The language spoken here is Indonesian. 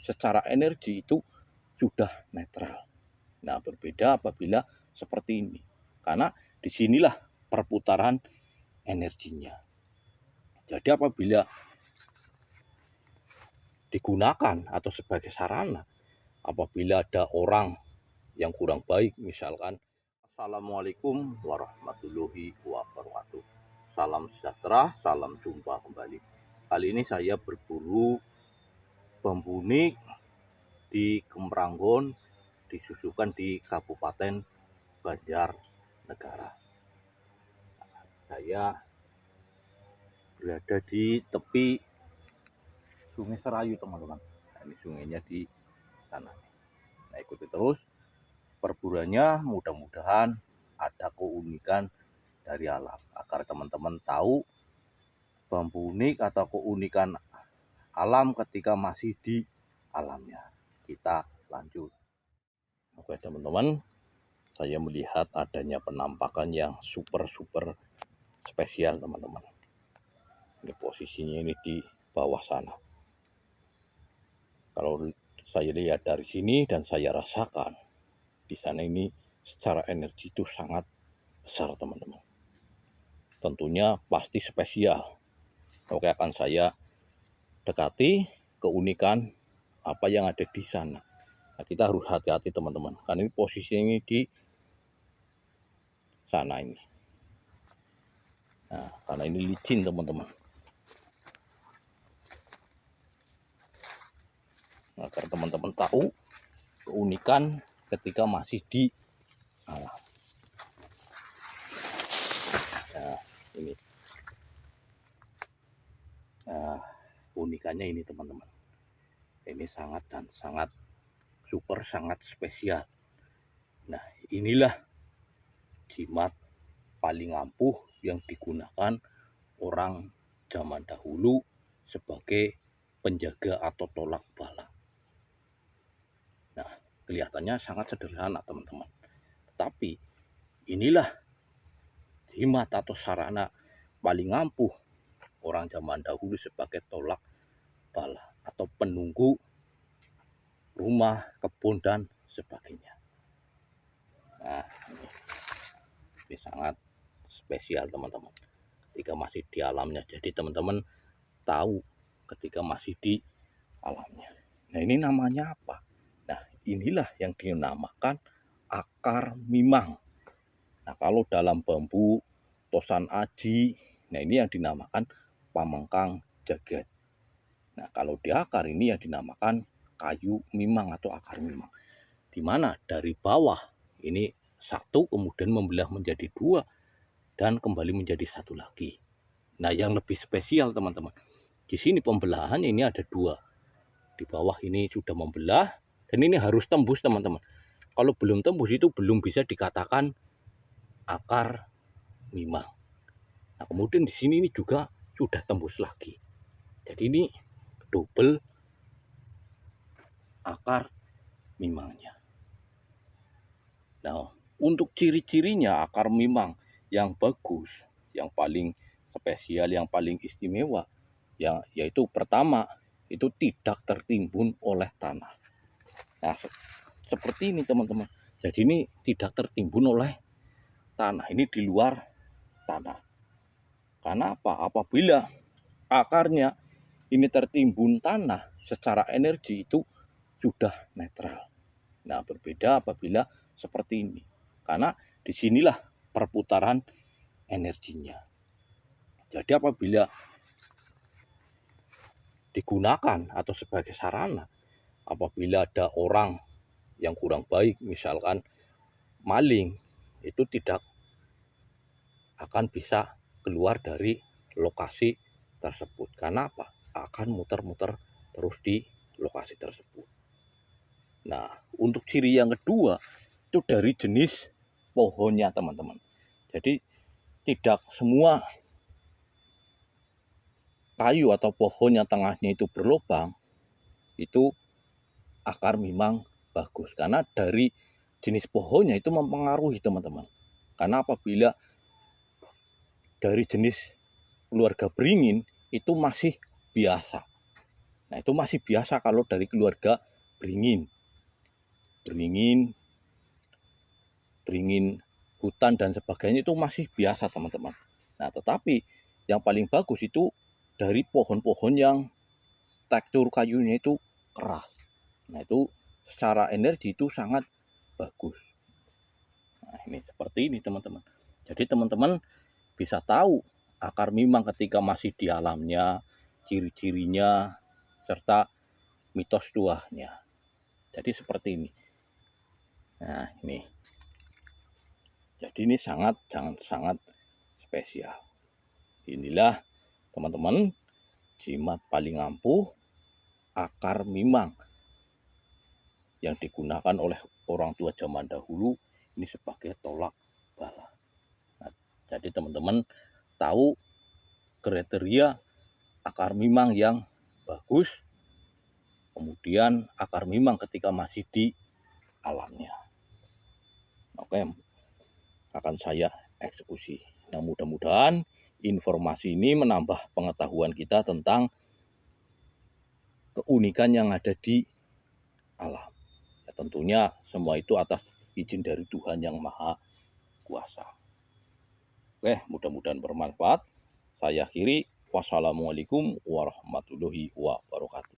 secara energi itu sudah netral. Nah, berbeda apabila seperti ini, karena disinilah perputaran energinya. Jadi apabila digunakan atau sebagai sarana, apabila ada orang yang kurang baik, misalkan Assalamualaikum warahmatullahi wabarakatuh. Salam sejahtera, salam jumpa kembali. Kali ini saya berburu bambu unik di Kemranggon, disusukan di Kabupaten Banjarnegara. Saya berada di tepi Sungai Serayu, teman-teman. Nah, ini sungainya di sana. Nah, ikuti terus perburuannya, mudah-mudahan ada keunikan dari alam agar teman-teman tahu bambu unik atau keunikan alam ketika masih di alamnya. Kita lanjut. Oke teman-teman, saya melihat adanya penampakan yang super spesial, teman-teman. Ini posisinya ini di bawah sana. Kalau saya lihat dari sini dan saya rasakan di sana, ini secara energi itu sangat besar, teman-teman. Tentunya pasti spesial. Oke, akan saya dekati keunikan apa yang ada di sana. Nah, kita harus hati-hati, teman-teman, karena ini posisinya ini di sana ini. Nah, karena ini licin, teman-teman. Agar teman-teman tahu keunikan ketika masih di alam. Nah, ini. Nah, unikannya ini, teman-teman. Ini sangat super, sangat spesial. Nah, inilah jimat paling ampuh yang digunakan orang zaman dahulu sebagai penjaga atau tolak bala. Nah, kelihatannya sangat sederhana, teman-teman. Tapi inilah jimat atau sarana paling ampuh orang zaman dahulu sebagai tolak bala atau penunggu rumah, kebun, dan sebagainya. Nah, ini sangat spesial, teman-teman, ketika masih di alamnya. Jadi teman-teman tahu ketika masih di alamnya. Nah, ini namanya apa? Nah, inilah yang dinamakan akar mimang. Nah, kalau dalam bambu tosan aji, nah ini yang dinamakan pamengkang jagat. Nah, kalau di akar ini yang dinamakan kayu mimang atau akar mimang. Di mana dari bawah ini satu kemudian membelah menjadi dua dan kembali menjadi satu lagi. Nah, yang lebih spesial, teman-teman, di sini pembelahan ini ada dua. Di bawah ini sudah membelah dan ini harus tembus, teman-teman. Kalau belum tembus itu belum bisa dikatakan akar mimang. Nah, kemudian di sini ini juga sudah tembus lagi. Jadi ini double akar mimangnya. Nah, untuk ciri-cirinya akar mimang yang bagus, yang paling spesial, yang paling istimewa, yaitu pertama, itu tidak tertimbun oleh tanah. Nah, seperti ini, teman-teman. Jadi ini tidak tertimbun oleh tanah, ini di luar tanah. Karena apa? Apabila akarnya ini tertimbun tanah, secara energi itu sudah netral. Nah, berbeda apabila seperti ini, karena disinilah perputaran energinya. Jadi apabila digunakan atau sebagai sarana, apabila ada orang yang kurang baik, misalkan maling, itu tidak akan bisa keluar dari lokasi tersebut. Karena apa? Akan muter-muter terus di lokasi tersebut. Nah, untuk ciri yang kedua itu dari jenis pohonnya, teman-teman. Jadi tidak semua kayu atau pohon yang tengahnya itu berlubang itu akar mimang bagus, karena dari jenis pohonnya itu mempengaruhi, teman-teman. Karena apabila dari jenis keluarga beringin itu masih biasa, Nah, itu masih biasa kalau dari keluarga beringin, beringin hutan dan sebagainya, itu masih biasa teman-teman. Nah, tetapi yang paling bagus itu dari pohon-pohon yang tekstur kayunya itu keras. Nah, itu secara energi itu sangat bagus. Nah, ini seperti ini teman-teman. Jadi teman-teman bisa tahu akar mimang ketika masih di alamnya, ciri-cirinya, serta mitos tuahnya. Jadi seperti ini. Nah, ini. Jadi ini sangat spesial. Inilah teman-teman, jimat paling ampuh akar mimang yang digunakan oleh orang tua zaman dahulu ini sebagai tolak bala. Nah, jadi teman-teman tahu kriteria akar mimang yang bagus, kemudian akar mimang ketika masih di alamnya. Oke, akan saya eksekusi. Nah, mudah-mudahan informasi ini menambah pengetahuan kita tentang keunikan yang ada di alam. Ya, tentunya semua itu atas izin dari Tuhan Yang Maha Kuasa. Oke, mudah-mudahan bermanfaat. Saya akhiri. Wassalamualaikum warahmatullahi wabarakatuh.